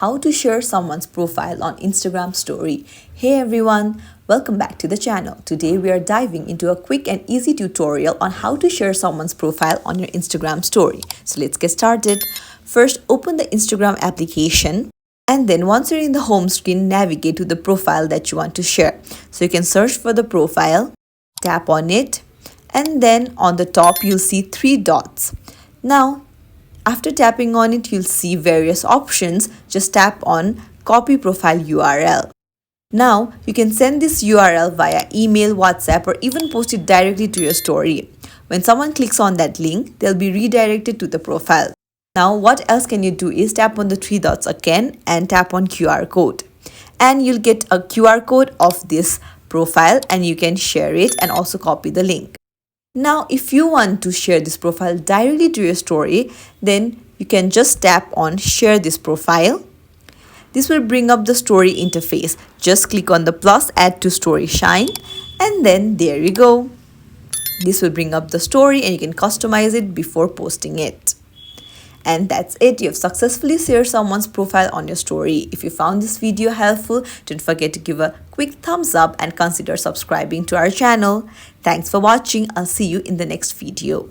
How to share someone's profile on Instagram story. Hey everyone, welcome back to the channel. Today we are diving into a quick and easy tutorial on how to share someone's profile on your Instagram story. So let's get started. First, open the Instagram application, and then once you're in the home screen, navigate to the profile that you want to share. So you can search for the profile, tap on it, and then on the top you'll see three dots. Now after tapping on it, you'll see various options. Just tap on copy profile URL. Now, you can send this URL via email, WhatsApp, or even post it directly to your story. When someone clicks on that link, they'll be redirected to the profile. Now, what else can you do is tap on the three dots again and tap on QR code. And you'll get a QR code of this profile and you can share it and also copy the link. Now, if you want to share this profile directly to your story, then you can just tap on share this profile. This will bring up the story interface. Just click on the plus, add to story shine, and then there you go. This will bring up the story and you can customize it before posting it. And that's it. You've successfully shared someone's profile on your story. If you found this video helpful, don't forget to give a quick thumbs up and consider subscribing to our channel. Thanks for watching. I'll see you in the next video.